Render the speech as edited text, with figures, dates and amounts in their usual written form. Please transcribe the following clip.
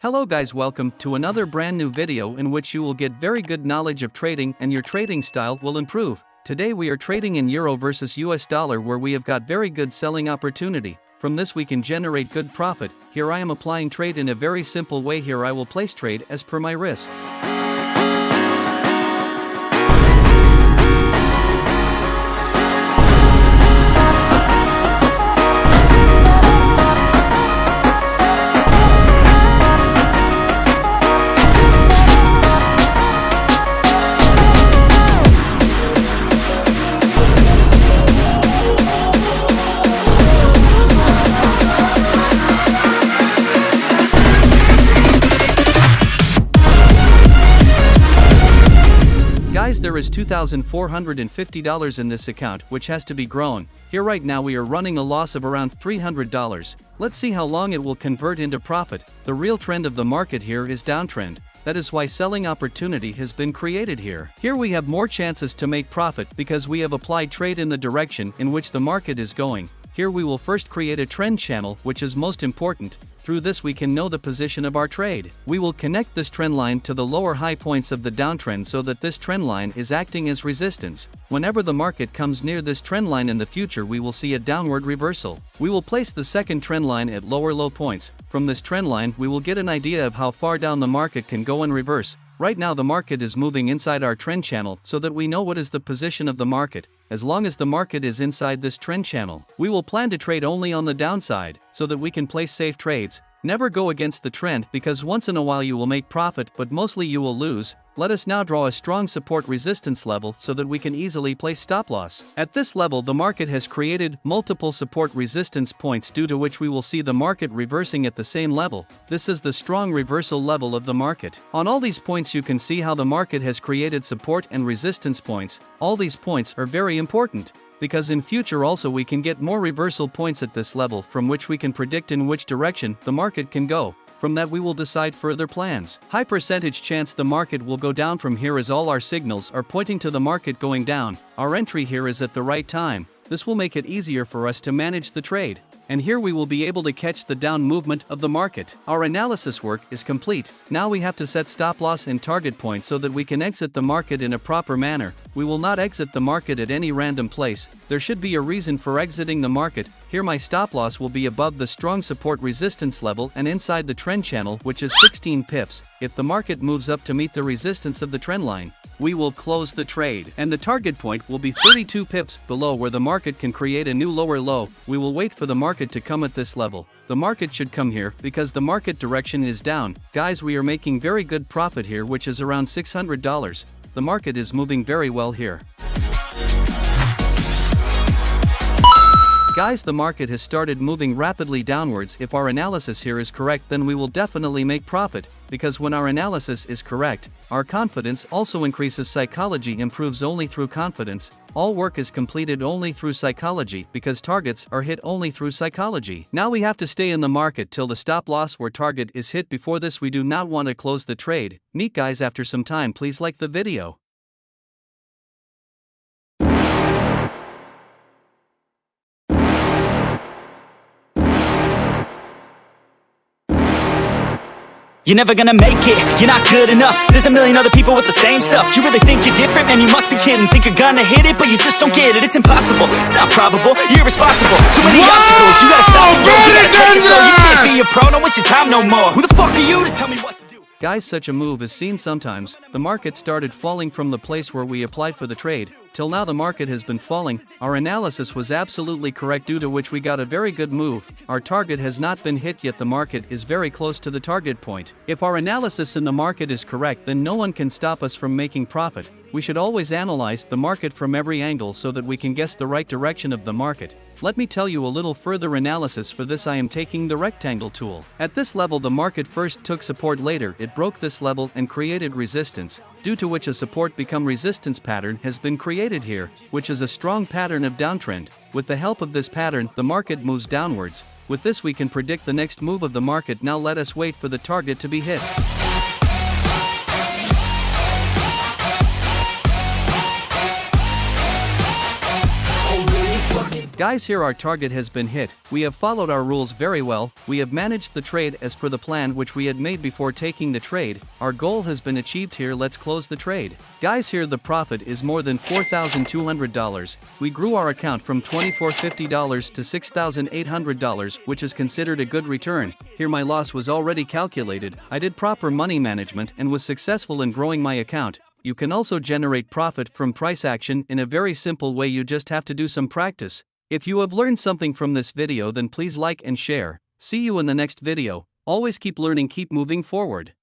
Hello guys, welcome to another brand new video in which you will get very good knowledge of trading and your trading style will improve. Today we are trading in Euro versus US dollar where we have got very good selling opportunity. From this we can generate good profit. Here I am applying trade in a very simple way. Here I will place trade as per my risk. Guys, there is $2,450 in this account which has to be grown. Here right now we are running a loss of around $300. Let's see how long it will convert into profit. The real trend of the market here is downtrend. That is why selling opportunity has been created here. Here we have more chances to make profit because we have applied trade in the direction in which the market is going. Here we will first create a trend channel, which is most important. Through this we can know the position of our trade. We will connect this trend line to the lower high points of the downtrend so that this trend line is acting as resistance. Whenever the market comes near this trend line in the future, we will see a downward reversal. We will place the second trend line at lower low points. From this trend line we will get an idea of how far down the market can go in reverse. Right now the market is moving inside our trend channel so that we know what is the position of the market. As long as the market is inside this trend channel, we will plan to trade only on the downside so that we can place safe trades. Never go against the trend because once in a while you will make profit but mostly you will lose. Let us now draw a strong support resistance level so that we can easily place stop loss. At this level the market has created multiple support resistance points due to which we will see the market reversing at the same level. This is the strong reversal level of the market. On all these points you can see how the market has created support and resistance points. All these points are very important, because in future also we can get more reversal points at this level from which we can predict in which direction the market can go. From that we will decide further plans. High percentage chance the market will go down from here as all our signals are pointing to the market going down. Our entry here is at the right time. This will make it easier for us to manage the trade. And here we will be able to catch the down movement of the market. Our analysis work is complete. Now we have to set stop loss and target points so that we can exit the market in a proper manner. We will not exit the market at any random place. There should be a reason for exiting the market. Here my stop loss will be above the strong support resistance level and inside the trend channel, which is 16 pips. If the market moves up to meet the resistance of the trend line, we will close the trade, and the target point will be 32 pips below where the market can create a new lower low. We will wait for the market to come at this level. The market should come here because the market direction is down. Guys, we are making very good profit here, which is around $600. The market is moving very well here. Guys, the market has started moving rapidly downwards. If our analysis here is correct, then we will definitely make profit, because when our analysis is correct, our confidence also increases. Psychology improves only through confidence. All work is completed only through psychology because targets are hit only through psychology. Now we have to stay in the market till the stop loss or target is hit. Before this we do not want to close the trade. Meet guys after some time. Please like the video. You're never gonna make it, you're not good enough. There's a million other people with the same stuff. You really think you're different? Man, you must be kidding. Think you're gonna hit it, but you just don't get it. It's impossible, it's not probable, you're irresponsible. Too many obstacles, you gotta stop and go. You gotta take it slow, you can't be a pro, don't waste your time no more. Who the fuck are you to tell me what to do? Guys, such a move is seen sometimes. The market started falling from the place where we applied for the trade. Till now the market has been falling. Our analysis was absolutely correct, due to which we got a very good move. Our target has not been hit yet. The market is very close to the target point. If our analysis in the market is correct, then no one can stop us from making profit. We should always analyze the market from every angle so that we can guess the right direction of the market. Let me tell you a little further analysis. For this I am taking the rectangle tool. At this level the market first took support, later it broke this level and created resistance, due to which a support become resistance pattern has been created here, which is a strong pattern of downtrend. With the help of this pattern the market moves downwards. With this we can predict the next move of the market. Now let us wait for the target to be hit. Guys, here our target has been hit. We have followed our rules very well. We have managed the trade as per the plan which we had made before taking the trade. Our goal has been achieved here. Let's close the trade. Guys, here the profit is more than $4,200. We grew our account from $2,450 to $6,800, which is considered a good return. Here my loss was already calculated. I did proper money management and was successful in growing my account. You can also generate profit from price action in a very simple way. You just have to do some practice. If you have learned something from this video, then please like and share. See you in the next video. Always keep learning, keep moving forward.